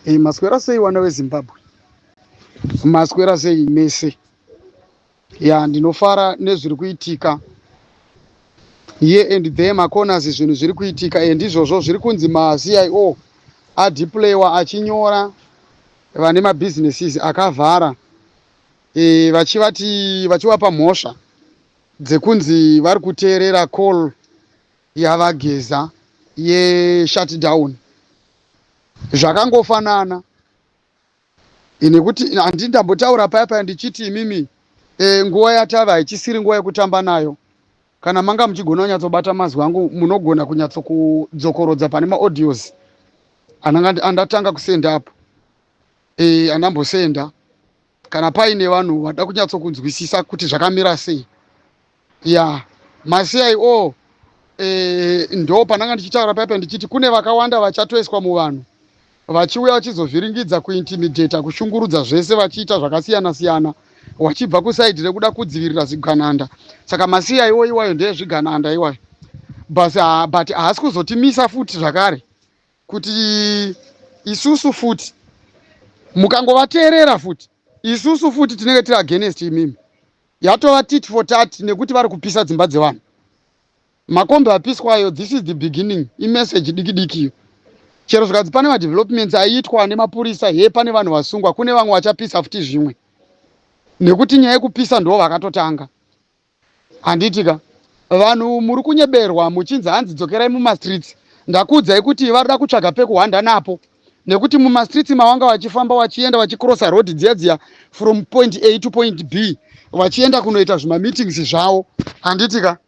Maswera sei wana weZimbabwe? Maswera sei mese? Ndinofara nezviri kuitika. And there makonas zvinhu zviri kuitika and izvozvo zviri kunzi ma-CIO adeploywa achinyora vane mabusinesses akavhara vachivapa mhosva dzekunzi vari kuteerera call yavageza yeshutdown. Zvakangofanana nekuti handindambotaura paya ndichiti imimi nguva yatava haichisiri nguva yekutamba nayo. Kana manga muchigona kunyatsobata mazwi angu munogona kunyatsokodzokorodza pane maaudios andatanga kusenda apo. Andambosenda kana paine vanhu vada kunyatsokunzwisisa kuti zvakamira sei. Ma-CIO ndo pananga ndichitaura paya ndichiti kune vakawanda vachatoiswa muvanhu vachiuya vachizovhiringidza kuintimidata kushungurudza zvese vachiita zvakasiyana siyana wachibva kusaidhi rekuda kudzivirira zvigananda. Saka ma-CIO iwayo ndezvigananda iwayo but haasi kuzotimisa futi zvakare kuti isusu futi mukangovateerera futi isusu futi tinenge tiri against imimi. Yatova tit for tat nekuti vari kupisa dzimba dzevanhu. Makombi apiswayo, this is the beginning, imessage diki. Chero zvikadzi pane madevelopments aiitwa nemapurisa pane vanhu vasungwa, kune vamwe vachapisa futi zvimwe nekuti nyaya yekupisa ndo vakatotanga. Handitika vanhu muri kunyeberwa muchinzi hanzi dzokerai mumastreets. Ndakuudzai kuti varida kutsvaga pekuhwanda napo nekuti mumastreets mavanga vachifamba vachienda vachikrosa road dziya from point A to point B vachienda kunoita zvima-meetings zvavo. Handitika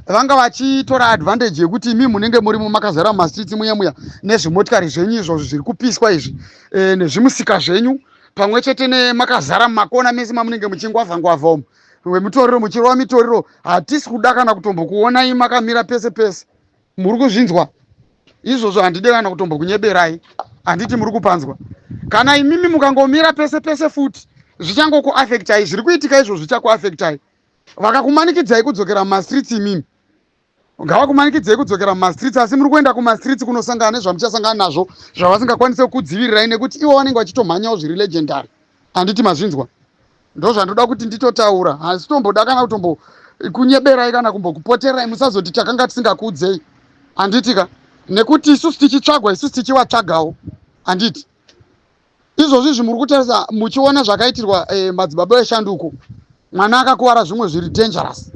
vanga vachitora advantage yekuti imi munenge muri mumakazara mumastreets muya nezvimotikari zvenyu izvozvo zviri kupiswa izvi nezvimusika zvenyu pamwe chete nemakazara mumakona mese mamunenge muchingwavha umu wemutoriro muchirova mitoriro. Hatisi kuda kana kutombokuonai makamira pese muri kuzvinzwa izvozvo. Handide kana kutombokunyeberai, handiti muri kupanzwa. Kana imimi mukangomira pese futi zvichangokuafektai. Zviri kuitika izvozvo zvichakuafektai. Vakakumanikidzai kudzokera mumastreets imimi ngavakumanikidzai kudzokera mumastreets, asi muri kuenda kumastreets kunosangana nezvamuchasangana nazvo zvavasingakwanise kukudzivirirai nekuti ivo vanenge vachitomhanyawo zviri legendary. Handiti mazvinzwa. Ndo zvandoda kuti nditotaura. Hasi tomboda kana kutombokunyeberai kana kumbokupoterai musazoti takanga tisingakuudzei. Handitika nekuti isusu tichitsvagwa isusu tichivatsvagawo. Handiti izvozvi zvimuri kutarisa muchiona zvakaitirwa madzibaba eshanduko. Mwana akakuwara zvimwe zviri dangerous.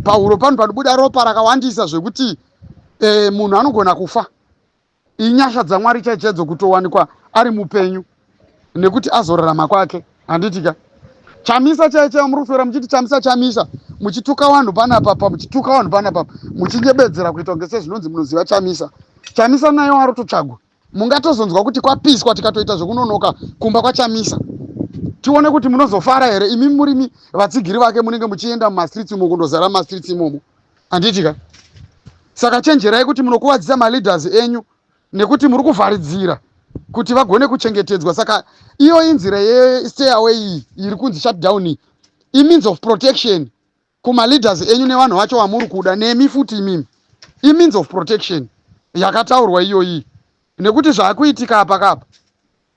Pahuro pano panobuda ropa rakawandisa zvekuti munhu anogona kufa. Inyasha dzaMwari chaichedzo kutowanikwa ari mupenyu nekuti azorarama kwake. Handitika chamisa chaicheyo muri kufera muchiti chamisa muchituka vanhu panapa muchinyebedzera kuita kunge sezvinonzi munoziva chamisa nayo arototsvagwa. Mungatozonzwa kuti kwapiswa tikatoita zvekunonoka kumba kwachamisa. Tione kuti munozofara here imi murimi vatsigiri vake munenge muchienda mumastreets umo kundozara mumastreets imomo. Handitika saka chenjerai kuti munokuvadzisa maleaders enyu nekuti muri kuvharidzira kuti vagone kuchengetedzwa. Saka iyo inzira yestay away iyi iri kunzi shutdown means of protection kumaleaders enyu nevanhu vacho vamuri kuda nemi futi imimi. Means of protection yakataurwa iyoyi nekuti zvaakuitika apa kapa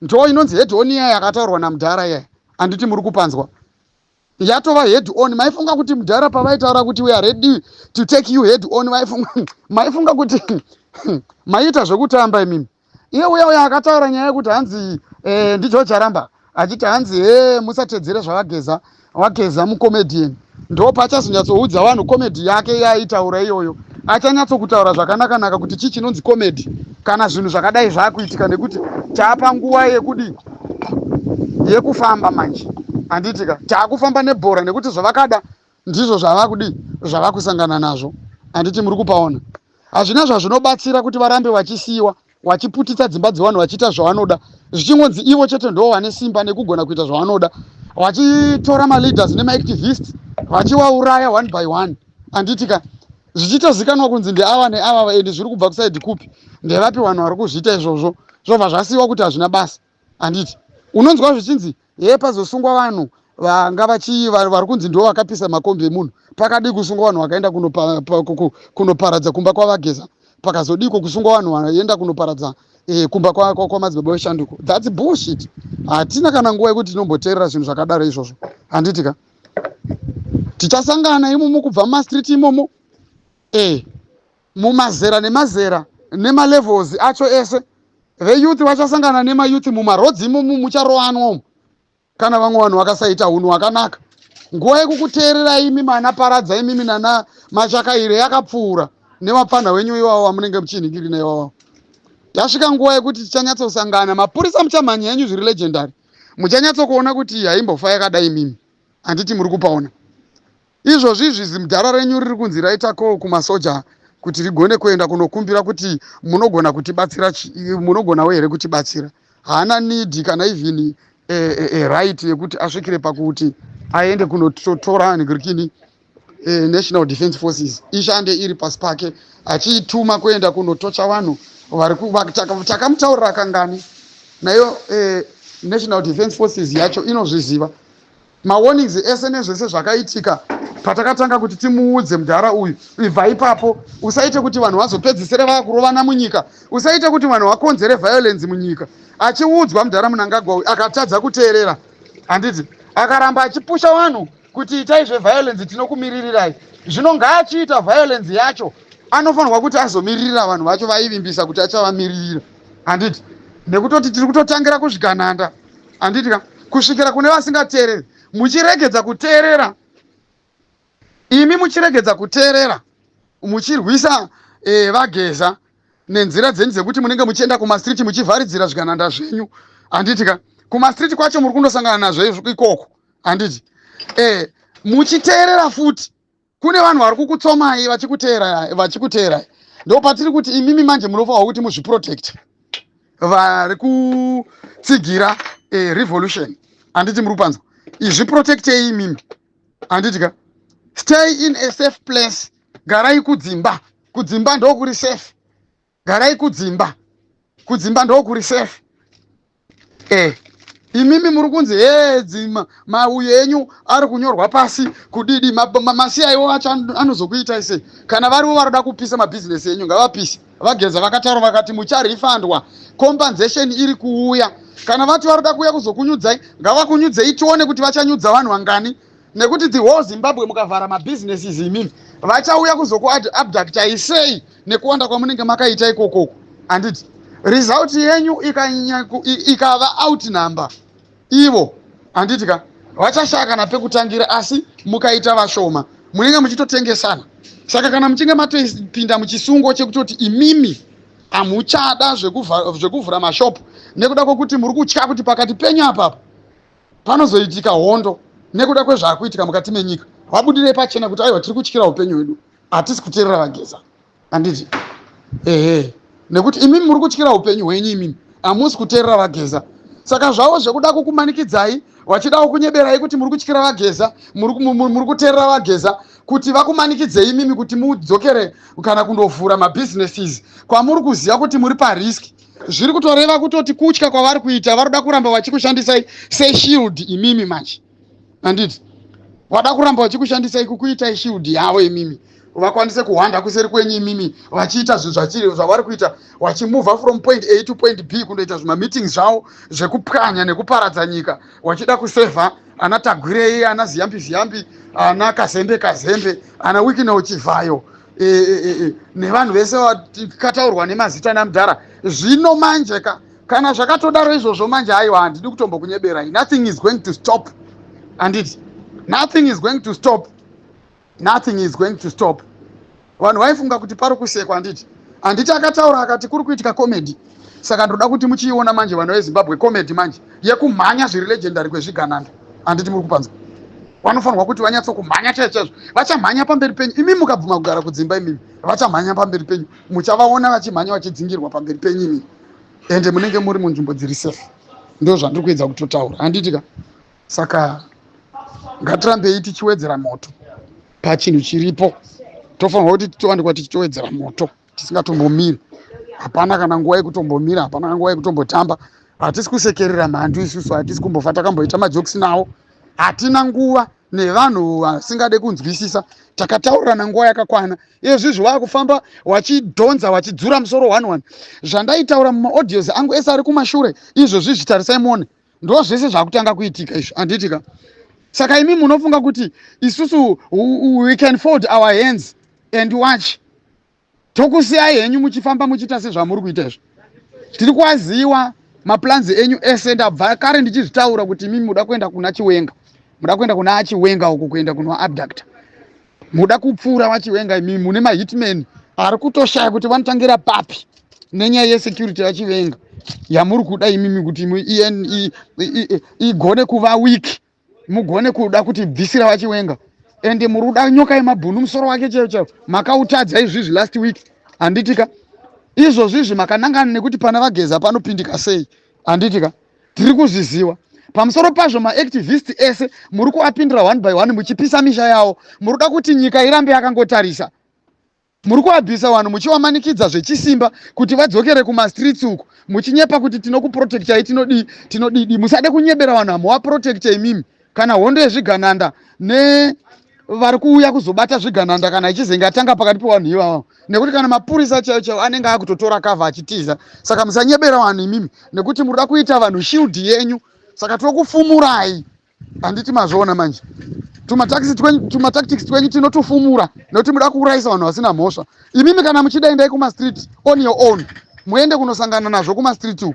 ndo inonzi head on iya yakataurwa namudhara iya. Handiti muri kupanzwa. Yatova head on. Maifunga kuti mudhara pavaitaura kuti we are ready to take you head on maifunga kuti maita zvekutamba imimi. Iye uya akataura nyaya yekuti hanzi ndicho charamba achiti hanzi musatedzere zvavageza mucomedian. Ndo pachazonyatsoudza vanhu comedy yake yaitaura iyoyo. Achanyatsokutaura zvakanaka kuti chii chinonzi comedy kana zvinhu zvakadai zvaakuitika nekuti taapa nguva yekufamba manje. Handitika taakufamba nebhora nekuti zvavakada ndizvo zvavakusangana nazvo. Handiti muri kupaona. Hazvina zvazvinobatsira kuti varambe vachisiyiwa vachiputitsa dzimba dzevanhu vachiita zvavanoda zvichingonzi ivo chete ndo vane simba nekugona kuita zvavanoda vachitora maleaders nemaactivists vachivauraya one by one. Handitika zvichitozikanwa kunzi ndeava neava ende zviri kubva kusaidhi kupi ndevapi vanhu vari kuzviita izvozvo zvobva zvasiyiwa kuti hazvina basa. Handiti unonzwa zvichinzi pazosungwa vanhu vanga vari kunzi ndo vakapisa makombi emunhu pakadi kusungwa vanhu vakaenda kunoparadza kumba kwavageza. pakazodiko kusungwa vanhu vanoenda kunoparadza kumba kwamadzibaba veshanduko. That's bullshit. Hatina kana nguva yekuti tinomboteerera zvinhu zvakadaro izvozvo. Handitika tichasangana imomo kubva mumastreet imomo mumazera nemazera nemalevels acho ese. Veyouth vachasangana nemayouth mumarodzi imomo mucharowanwa kana vamwe vanhu vakasaita unhu hwakanaka. Nguva yekukuteerera imi mana paradza imimi nana machakaire yakapfuura nevapfanha wenyu ivavo vamunenge muchinhingirina ivavo. Yasvika nguva yekuti tichanyatsosangana, mapurisa muchamhanya yenyu zviri legendary, muchanyatsokuona kuti haimbofa yakadai imimi. Handiti muri kupaona izvozvi izvi mudhara renyu riri kunzi raita ko kumasoja kuti rigone kuenda kunokumbira kuti munogona kutibatsira, munogonawo here kutibatsira. Haana need kana even right yekuti asvikire pakuti aende kunotora nigirikini National Defence Forces ishande iri pasi pake achiituma kuenda kunotocha vanhu takamutaurira kangani nayo. National Defence Forces yacho inozviziva mawarnings ese nezvese zvakaitika patakatanga kuti timuudze mudhara uyu. Ibva ipapo usaite kuti vanhu vazopedzisire vakurovana munyika, usaite kuti vanhu vakonzere violence munyika. Achiudzwa mudhara Mnangagwa uyu akatadza kuteerera, handiti akaramba achipusha vanhu kuti itai zveviolence tinokumiririrai, zvino ngaachiita violence yacho anofanirwa kuti azomiririra vanhu vacho vaivimbisa kuti achavamiririra. Handiti nekutoti tiri kutotangira kuzvigananda, handitika kusvikira kune vasingateereri. Muchiregedza kuteerera, imi muchiregedza kuteerera, muchirwisa vageza nenzira dzenyu dzekuti munenge muchienda kumastreet muchivharidzira zvigananda zvenyu. Handitika kumastreet kwacho muri kundosangana nazvo ikoko. Handiti muchiteerera futi kune vanhu vari kukutsomai vachikuteerai. Ndo patiri kuti imimi manje munofanirwa kuti muzviprotect vari kutsigira revolution. Handiti muri kupanzwa izviprotectei imimi. Handitika stay in a safe place. Garai kudzimba, kudzimba ndo kuri safe. Garai kudzimba, kudzimba ndo kuri safe. Imimi muri kunzi dzima mauyu enyu ari kunyorwa pasi kudidi masiya iwo acho anozokuitai sei? Kana variwo varoda kupisa mabhizinesi enyu ngavapise. Vageza vakataura vakati mucharifandwa, compensation iri kuuya. Kana vati varoda kuuya kuzokunyudzai ngavakunyudzei tione kuti vachanyudza vanhu vangani, nekuti the whole Zimbabwe mukavhara mabhizinesi imimi vachauya kuzokuabducta isei nekuwanda kwamunenge makaita ikokoko. Handiti result yenyu ikava outnumber ivo, handitika vachashaka napekutangira, asi mukaita vashoma munenge muchitotengesana. Saka kana muchinge matopinda muchisungo chekutoti imimi hamuchada zvekuvhura mashopu nekuda kwokuti muri kutya kuti pakati penyu apapo panozoitika hondo nekuda kwezvaakuitika mukati menyika, wabudirei pachena kuti aiwa tiri kutyira upenyu hwedu, hatisi kuteerera vageza. Handiti nekuti imimi muri kutyira upenyu hwenyu, imimi hamusi kuteerera vageza. Saka zvavo zvekuda kukumanikidzai vachidawo kunyeberai kuti muri kutyira vageza, muri kuteerera vageza kuti vakumanikidzei imimi kuti mudzokere kana kundovhura mabhizinesis kwamuri kuziva kuti muri pariski. Zviri kutoreva kutoti kutya kwavari kuita varoda kuramba vachikushandisai seshield imimi manje. Handiti vada kuramba vachikushandisai kukuitai shield yavo imimi, vakwanise kuhwanda kuseri kwenyu imimi, vachiita zvinhu zvavari kuita, vachimuvha from point A to point B kundoita zvimameetings zvavo zvekupwanya nekuparadza nyika, vachida kusevha ana Tagwirei, ana Ziyambi, ana Kazembe, ana Wikino Chivhayo nevanhu vese vakataurwa nemazita namudhara. Zvino manje kana zvakatodaro izvozvo manje aiwa handidi kutombokunyeberai, nothing is going to stop. Handiti nothing is going to stop. Nothing is going to stop. Vanhu vaifunga kuti pari kusekwa. Handiti akataura akati kuri kuitika comedy. Saka ndoda kuti muchiiona manje vanhu veZimbabwe comedy manje yekumhanya zviri legendary kwezvigananda. Handiti muri kupanzwa vanofanirwa kuti vanyatsokumhanya chaizvo. Vachamhanya pamberi penyu imi mukabvuma kugara kudzimba imimi, vachamhanya pamberi penyu, muchavaona vachimhanya vachidzingirwa pamberi penyu imimi, ende munenge muri munzvimbo dziri safe. Ndo zvandiri kuedza kutotaura. Handitika saka ngatirambei tichiwedzera moto pachinhu chiripo. Tofanirwa kuti titowanikwa tichitowedzera moto tisingatombomiri. Hapana kana nguva yekutombomira, hapana nguva yekutombotamba. Hatisi kusekerera mhandu isusu, hatisi kumbofa takamboita majokisi nawo, hatina nguva nevanhu vasingade kunzwisisa. Takataurana nguva yakakwana. Izvizvi wakufamba wachidhonza wachidzura musoro 1 zvandaitaura mumaaudios angu ese ari kumashure izvozvi zvitarisai muone ndo zvese zvakutanga kuitika izvo handitika. Saka imi munofunga kuti isusu we can fold our hands and watch. Tokusiyai henyu muchifamba muchiita sezvamuri kuita izvo. Tiri kwaziwa maplans enyu ese ndabva kare ndichizvitaura kuti mimi muda kuenda kuna Chiwenga. Muda kuenda kuna Chiwenga uko kuenda kuna abductor. Muda kupfura vachiwenga imimi mune mahitmen ari kutoshaya kuti vanotangira papi nenyaya yesecurity vachiwenga yamuri kuda imimi kuti igone kuva weak, mugone kuda kuti bvisira vachiwenga ende muri kuda nyoka yemabhunu musoro wake chaiwo makautadza izvizvi last week handitika. Izvozvizvi makanangana nekuti pana vageza panopindika sei handitika. Tiri kuzviziva pamusoro pazvo maactivist ese muri kuapindira 1 by 1 muchipisa misha yawo. Muri kuda kuti nyika irambe yakangotarisa. Muri kuabvisa vanhu muchivamanikidza zvechisimba kuti vadzokere kumastreets uko muchinyepa kuti tinokuprotectai tinodidi. Musade kunyebera vanhu hamuvaprotecta imimi kana hondo yezvigananda vari kuuya kuzobata zvigananda kana ichizenga tanga pakati pevanhu ivavo, nekuti kana mapurisa chaiwo anenge akutotora kavha achitiza. Saka musanyebera vanhu imimi nekuti muri kuda kuita vanhu shield yenyu. Saka tokufumurai handiti mazviona manje. Tumatactics twenyu tinotufumura nekuti muda kuurayisa vanhu vasina mhosva. Imimi kana muchida endai kumastreet on your own, muende kunosangana nazvo kumastreet uku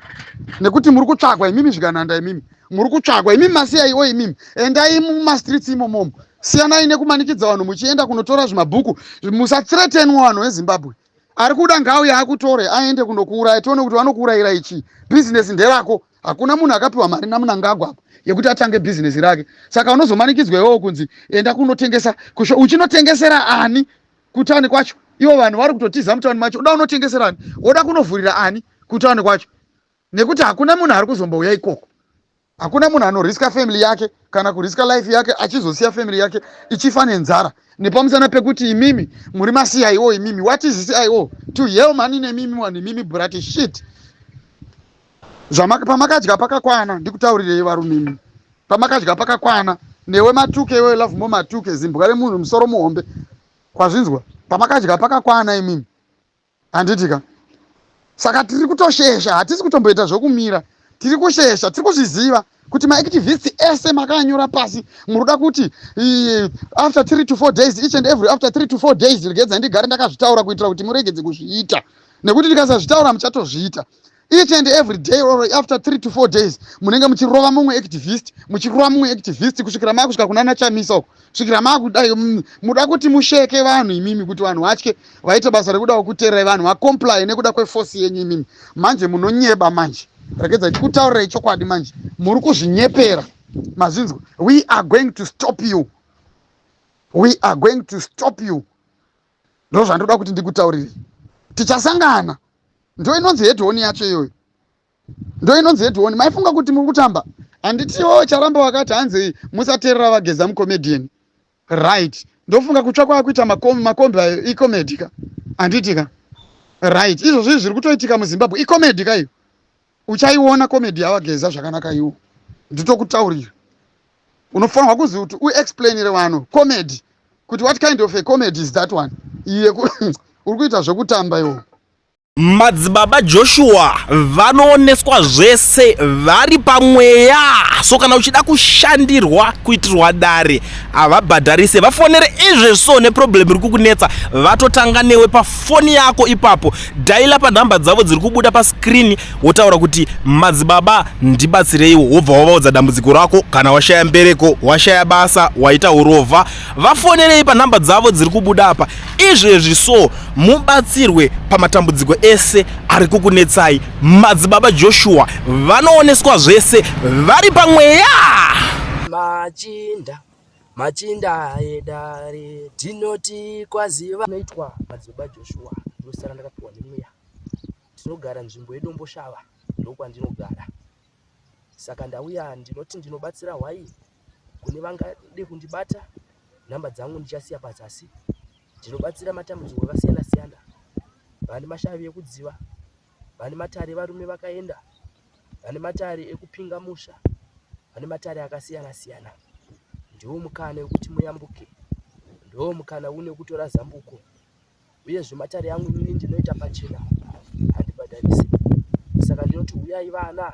nekuti muri kutsvagwa imimi zvigananda imimi muri kutsvagwa imimi masiyaiwo imimi endai mumastreets imomomo. Siyanai nekumanikidza vanhu muchienda kunotora zvimabhuku. Musathreatenwa vanhu veZimbabwe. Ari kuda ngauya akutore aende kunokuuraya tione kuti vanokuurayira ichi. Business nderako. Hakuna munhu akapiwa mari naMnangagwa apo yekuti atange business rake. Saka unozomanikidzwa iwewo kunzi enda kunotengesa uchinotengesera ani kutauni kwacho. Ivo vanhu vari kutotiza mutauni macho uda unotengesera ani, uda kunovhurira ani kutauni kwacho, nekuti hakuna munhu ari kuzombouya ikoko. Hakuna munhu anoriska family yake kana kuriska life yake achizosiya family yake ichifa nenzara nepamusana pekuti imimi muri maCIO imimi. What is CIO? To hell money nemimi one imimi brat shit. Pamakadya pakakwana ndikutaurirei varumimi. Pamakadya pakakwana newe matuke iwe love mo matuke zimbwa remunhu musoro muhombe kwazvinzwa. Pamakadya pakakwana imimi handitika. Saka tiri kutoshesha hatisi kutomboita zvokumira. Tiri kushesha tiri kuzviziva kuti maactivists ese makanyora pasi muri kuda kuti after 3 to 4 days each and every after 3 to 4 days regedza ndigare ndakazvitaura kuitira kuti muregedze kuzviita nekuti ndikasazvitaura muchatozviita. Each and every day or after 3 to 4 days munenge muchirova mumwe activist kusvikira makusvika kunana Chamisa uko kusvikira makudai muda kuti musheke vanhu imimi kuti vanhu vatye vaite basa rekuda kuteerai vanhu vacomply nekuda kweforce yenyu imimi. Manje munonyeba manje. Regedza tikutaurira chokwadi manje muri kuzvinyepera mazvinzwa. We are going to stop you. We are going to stop you. Ndo zvandoda kuti ndikutaurire. Tichasangana. Ndo inonzi headhoni yacho iyoyo. Ndo inonzi headhoni. Maifunga kuti muri kutamba. Handitiwo charamba wakati hanzi musateerera vageza mucomedian. Right. Ndofunga kutsvakwa kuita makombi icomedy ka. Handitika. Right. Izvo zviri kutoitika muZimbabwe icomedy ka iyo. Uchaiona comedy yavageza zvakanaka iwo. Nditokutaurira. Unofanirwa kuzi kuti uexplainire vanhu comedy kuti what kind of a comedy is that one. Iye uri kuita zvokutamba iwo. Madzibaba Joshua vanooneswa zvese vari pamweya. So kana uchida kushandirwa kuitirwa dare havabhadharise vafonere izvezvo neproblem iri kukunetsa vatotanga newe pafoni yako ipapo. Dhaila panhamba dzavo dziri kubuda pascreen wotaura kuti madzibaba ndibatsireiwo wobva wavaudza dambudziko rako. Kana washaya mbereko, washaya basa, waita urovha, vafonerei panhamba dzavo dziri kubuda apa izvezvi so mubatsirwe pamatambudziko ese ari kukunetsai. Madzibaba Joshua vanooneswa zvese vari pamweya. Machinda edare tinoti kwaziva noitwa Madzibaba Joshua. Ndosara ndakapiwa nemweya. Tinogara nzvimbo yedomboshava ndokwandinogara. Saka ndauya ndinoti ndinobatsira hwai kune vangade kundibata. Nhamba dzangu ndichasiya padzasi. Ndinobatsira matambudziko akasiyana siyana. Vane mashavi ekudziva, vane matare varume vakaenda, vane matare ekupinga musha, vane matare akasiyana siyana. ndiwo mukana wekuti muyambuke, ndiwo mukana une kutora zambuko. Uyezve matare yangu inini ndinoita pachena, handibhadharisi. Saka ndinoti uyai vana